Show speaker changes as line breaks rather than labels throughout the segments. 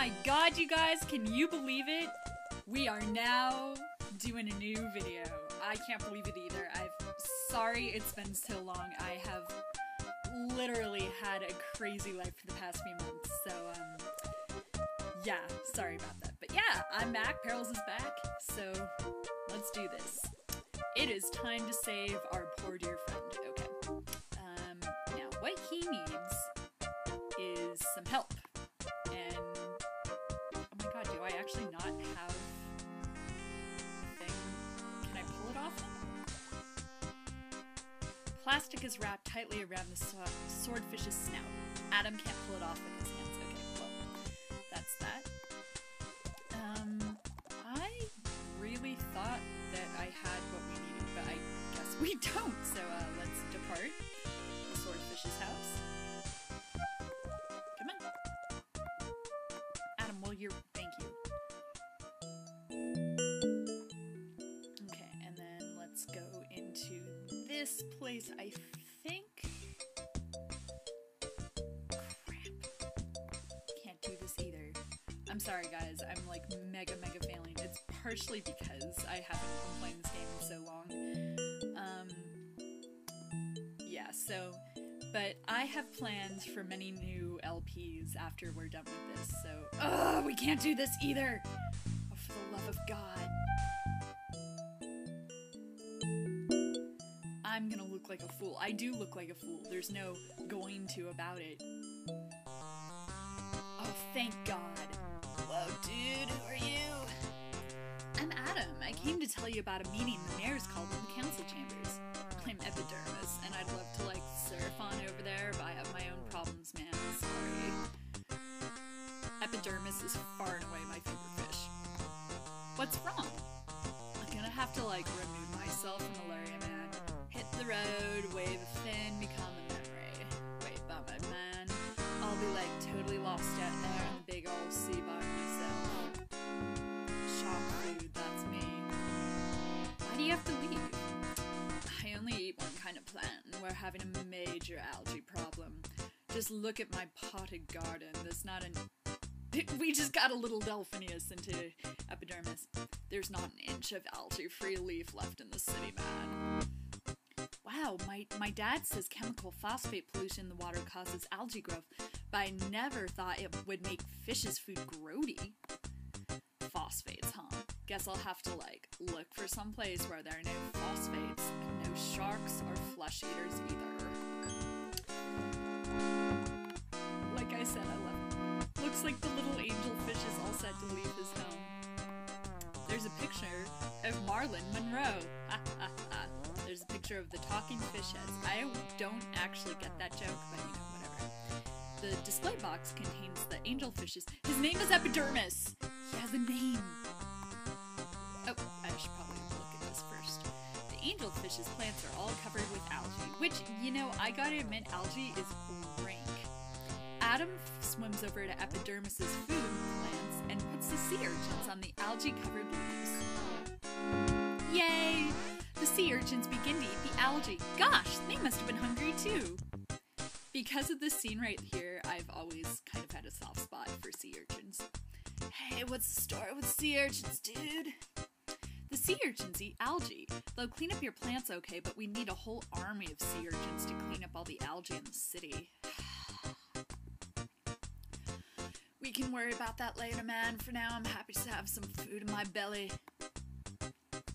my god, you guys, can you believe it? We are now doing a new video. I can't believe it either. Sorry it's been so long. I have literally had a crazy life for the past few months, so, yeah, sorry about that. But yeah, I'm back, Perils is back, so let's do this. It is time to save our poor dear friend. Okay. Now what he needs is some help. And, oh my god, do I actually not have a thing? Can I pull it off him? Plastic is wrapped tightly around the swordfish's snout. Adam can't pull it off with his hands. Okay, well, that's that. I really thought that I had what we needed, but I guess we don't. So, let's depart the swordfish's house. Come on. Adam, well, thank you. Okay, and then let's go into this place, I think. Crap. Can't do this either. I'm sorry, guys. I'm like mega failing. It's partially because I haven't been playing this game in so long. Yeah, so, but I have plans for many new LPs after we're done with this, so, we can't do this either! Oh, for the love of God. I'm gonna look like a fool. I do look like a fool. There's no going to about it. Oh, thank God. Whoa, dude, who are you? I'm Adam. I came to tell you about a meeting the mayor's called in the council chambers. I'm Epidermis, and I'd love to, like, surf on over there, but I have my own problems, man. Sorry. Epidermis is far and away my favorite fish. What's wrong? I'm gonna have to, like, remove myself from the area, man. Hit the road, wave a fin, become a memory. Wait, bummer, man. I'll be, like, totally lost out there in the big old sea by myself. Shark food, that's me. Why do you have to leave? I only eat one kind of plant, and we're having a major algae problem. Just look at my potted garden. There's not an... We just got a little Delphinius into Epidermis. There's not an inch of algae-free leaf left in the city, man. Wow, my dad says chemical phosphate pollution in the water causes algae growth, but I never thought it would make fish's food grody. Phosphates, huh? Guess I'll have to, like, look for some place where there are no phosphates and no sharks or flesh eaters either. Like I said, I love it. Looks like the little angel fish is all set to leave his home. There's a picture of Marilyn Monroe. There's a picture of the talking fish heads. I don't actually get that joke, but you know, whatever. The display box contains the angelfish's. His name is Epidermis! He has a name! Oh, I should probably look at this first. The angelfish's plants are all covered with algae, which, you know, I gotta admit, algae is rank. Adam swims over to Epidermis's food plants and puts the sea urchins on the algae-covered leaves. Yay! The sea urchins begin to eat the algae. Gosh, they must have been hungry too! Because of this scene right here, I've always kind of had a soft spot for sea urchins. Hey, what's the story with sea urchins, dude? The sea urchins eat algae. They'll clean up your plants okay, but we need a whole army of sea urchins to clean up all the algae in the city. We can worry about that later, man. For now, I'm happy to have some food in my belly.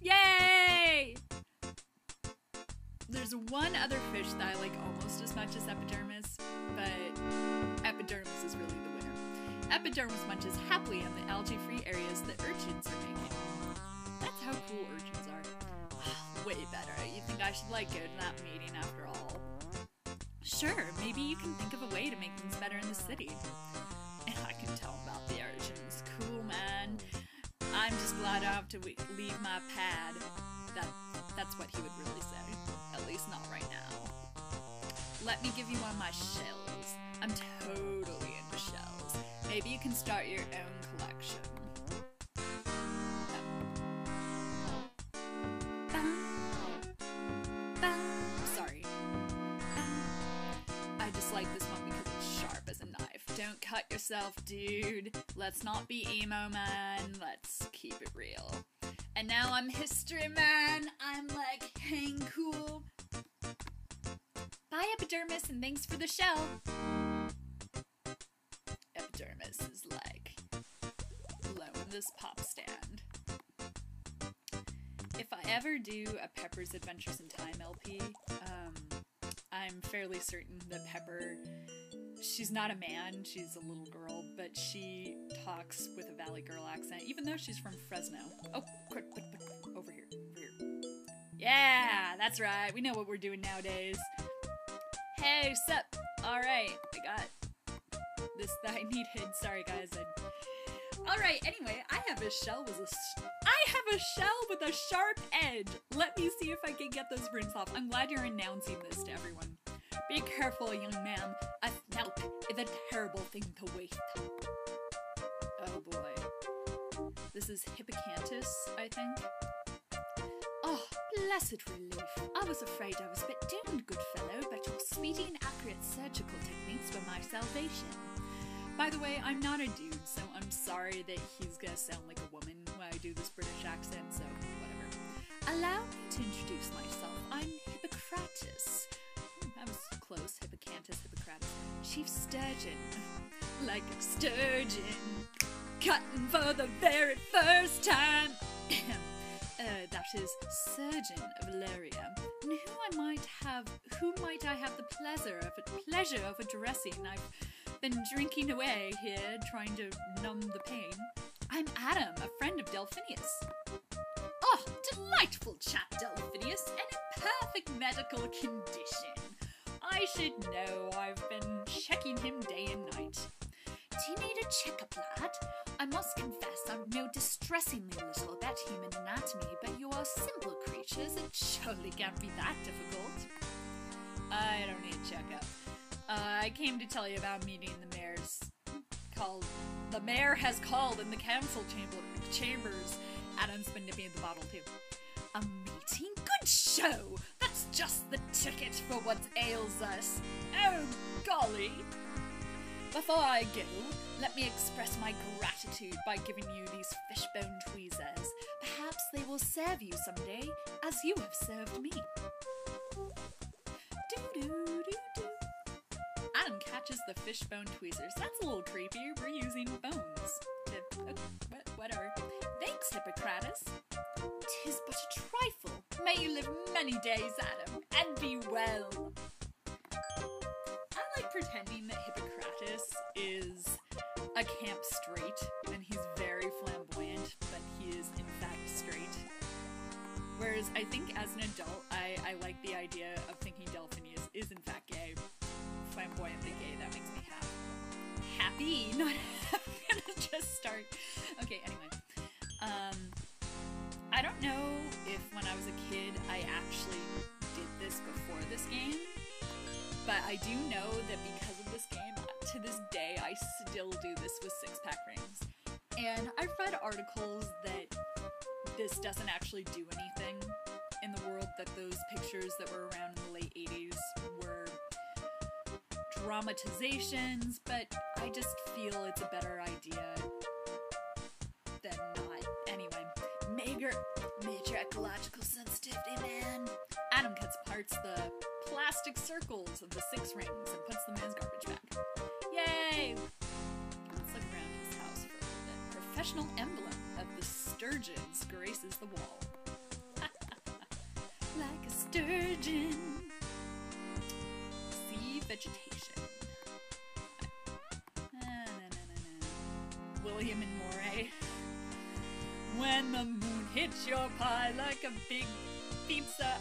Yay! There's one other fish that I like almost as much as Epidermis, but Epidermis is really the winner. Epidermis munches happily on the algae-free areas the urchins are making. That's how cool urchins are. Way better. You think I should, like, go to that meeting after all? Sure, maybe you can think of a way to make things better in the city. And I can tell him about the urchins. Cool, man. I'm just glad I don't have to leave my pad. That's what he would really say. At least not right now. Let me give you one of my shells. I'm totally into shells. Maybe you can start your own collection. Sorry. I just like this one because it's sharp as a knife. Don't cut yourself. yourself, dude. Let's not be emo, man. Let's keep it real. And now I'm history, man. I'm like, hang cool. Bye, Epidermis, and thanks for the shell. Epidermis is like blowing this pop stand. If I ever do a Pepper's Adventures in Time LP, I'm fairly certain that Pepper, she's not a man, she's a little girl, but she talks with a Valley Girl accent, even though she's from Fresno. Oh, quick, over here, Yeah, that's right, we know what we're doing nowadays. Hey, sup? Alright, I got this that I needed. Sorry guys. Alright, anyway, I have a shell with a sharp edge. Let me see if I can get those runes off. I'm glad you're announcing this to everyone. Be careful, young man. A snap is a terrible thing to waste. Oh boy. This is Hippocanthus, I think. Oh, blessed relief. I was afraid I was a bit doomed, good fellow, but your speedy and accurate surgical techniques were my salvation. By the way, I'm not a dude, so I'm sorry that he's gonna sound like a woman when I do this British accent, so whatever. Allow me to introduce myself. I'm Hippocrates. That was close. Hippocanthus, Hippocrates. Chief Sturgeon. Like a sturgeon. Cutting for the very first time. That is Surgeon of Valeria. And who might I have the pleasure of addressing? I've been drinking away here, trying to numb the pain. I'm Adam, a friend of Delphinius. Oh, delightful chap, Delphinius, and in perfect medical condition. I should know, I've been checking him day and night. Do you need a checkup, lad? I must confess I know distressingly little about human anatomy, but you are simple creatures, it surely can't be that difficult. I don't need a checkup. I came to tell you about meeting the mayor's called. The mayor has called in the council chambers. Adam's been nipping at the bottle too. A meeting? Good show! That's just the ticket for what ails us. Oh, golly! Before I go, let me express my gratitude by giving you these fishbone tweezers. Perhaps they will serve you someday, as you have served me. Do-do-do-do. Adam catches the fishbone tweezers. That's a little creepy. We're using bones. Whatever. Thanks, Hippocrates. 'Tis but a trifle. May you live many days, Adam, and be well. I like pretending that Hippocrates is a camp straight, and he's very flamboyant, but he is in fact straight. Whereas I think as an adult, I like the idea of thinking Delphinius is in fact gay. Flamboyantly gay, that makes me happy, not I'm gonna just start. Okay, anyway. I don't know if when I was a kid I actually did this before this game, but I do know that because of this game, to this day, I still do this with six-pack rings. And I've read articles that this doesn't actually do anything in the world, that those pictures that were around in the late 80s were dramatizations, but I just feel it's a better idea than not. Anyway, major ecological sensitivity, man. Adam cuts parts the plastic circles of the 6 rings and puts them in his garbage bag. Yay! Let's look around his house for a little bit. Professional emblem of the sturgeons graces the wall. Like a sturgeon. Sea vegetation. William and Moray. When the moon hits your pie like a big pizza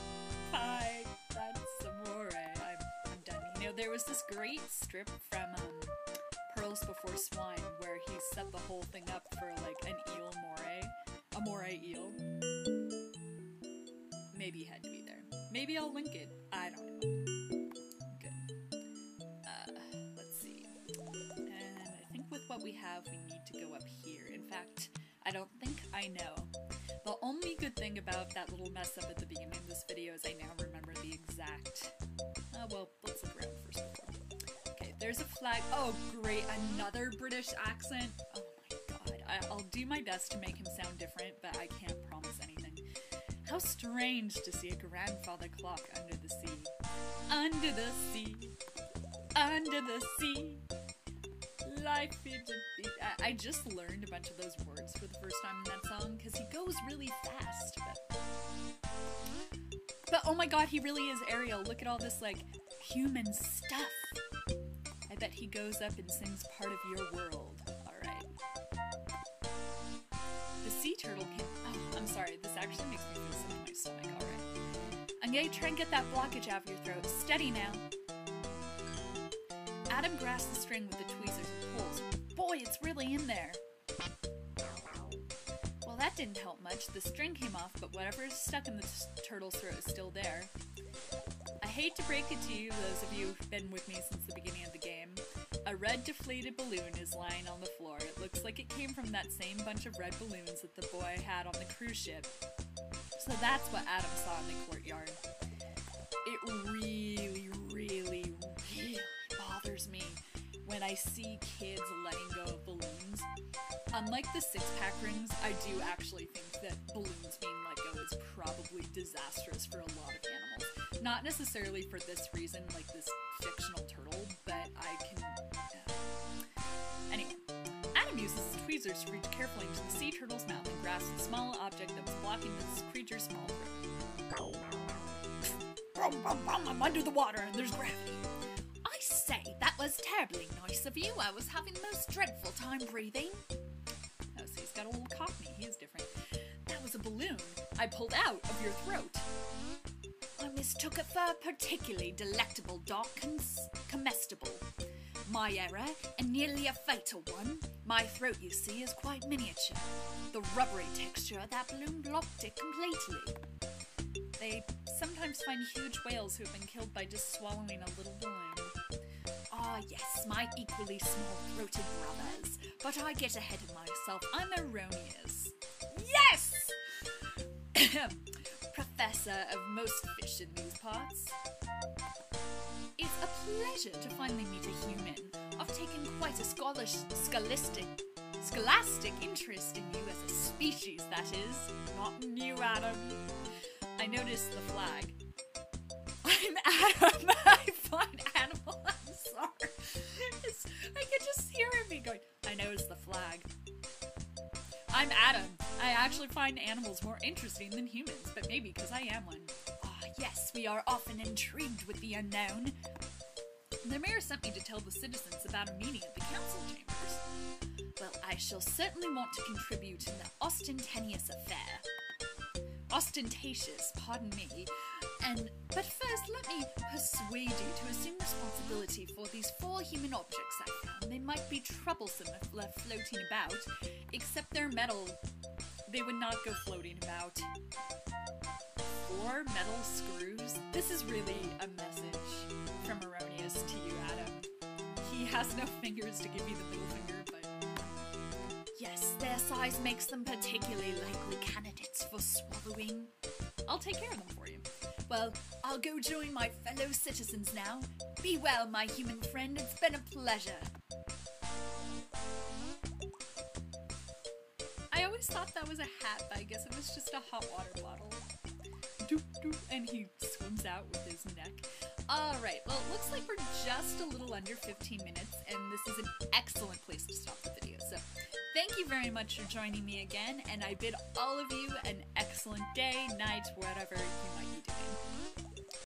pie. That's amore. I'm done. You know, there was this great strip from Pearls Before Swine where he set the whole thing up for like an eel moray. A moray eel. Maybe it had to be there. Maybe I'll link it. I don't know. Good. Let's see. And I think with what we have, we need to go up here. In fact, I don't think I know. The only good thing about that little mess up at the beginning of this video is I now remember the exact... well, let's look around first. Okay, there's a flag. Oh, great, another British accent. Oh my god. I'll do my best to make him sound different, but I can't promise anything. How strange to see a grandfather clock under the sea. Under the sea. Under the sea. Life is a beat. I just learned a bunch of those words for the first time in that song because he goes really fast. But oh my god, he really is Ariel. Look at all this like human stuff. I bet he goes up and sings part of your world. Alright. The sea turtle can. Oh, I'm sorry. This actually makes me feel sick in my stomach. Alright. I'm gonna try and get that blockage out of your throat. Steady now. Adam grasped the string with the tweezers and pulls. Boy, it's really in there. Well, that didn't help much. The string came off, but whatever is stuck in the turtle's throat is still there. I hate to break it to you, those of you who've been with me since the beginning of the game. A red deflated balloon is lying on the floor. It looks like it came from that same bunch of red balloons that the boy had on the cruise ship. So that's what Adam saw in the courtyard. It really, really, really bothers me when I see kids letting go of balloons. Unlike the six-pack rings, I do actually think that balloons being let go is probably disastrous for a lot of animals. Not necessarily for this reason, like this fictional turtle, but I can... Anyway, Adam uses his tweezers to reach carefully into the sea turtle's mouth and grasp the small object that was blocking this creature's small throat. I'm under the water and there's gravity. I say, that was terribly nice of you. I was having the most dreadful time breathing. Oh, so he's got a little cockney. He is different. That was a balloon I pulled out of your throat. I mistook it for a particularly delectable dark comestible. My error, and nearly a fatal one. My throat, you see, is quite miniature. The rubbery texture of that balloon blocked it completely. They sometimes find huge whales who have been killed by just swallowing a little balloon. Ah, yes, my equally small-throated brothers. But I get ahead of myself. I'm erroneous. Yes! Professor of most fish in these parts. It's a pleasure to finally meet a human. I've taken quite a scholastic interest in you as a species, that is. Not in you, Adam. I noticed the flag. I'm Adam. I find animal. I'm sorry. I could just hear him going, I noticed the flag. I'm Adam. I actually find animals more interesting than humans, but maybe because I am one. Ah, yes, we are often intrigued with the unknown. The mayor sent me to tell the citizens about a meeting at the council chambers. Well, I shall certainly want to contribute in the ostentatious affair. Ostentatious, pardon me. But first, let me persuade you to assume responsibility for these 4 human objects I found. They might be troublesome if left floating about, except they're metal. They would not go floating about. 4 metal screws? This is really a message from Erroneous to you, Adam. He has no fingers to give you the middle finger, but... Yes, their size makes them particularly likely candidates for swallowing. I'll take care of them for you. Well, I'll go join my fellow citizens now. Be well, my human friend. It's been a pleasure. I always thought that was a hat, but I guess it was just a hot water bottle. Doop, doop, and he swims out with his neck. Alright, well, it looks like we're just a little under 15 minutes, and this is an excellent place to stop the video. So, thank you very much for joining me again, and I bid all of you an excellent day, night, whatever you might be doing.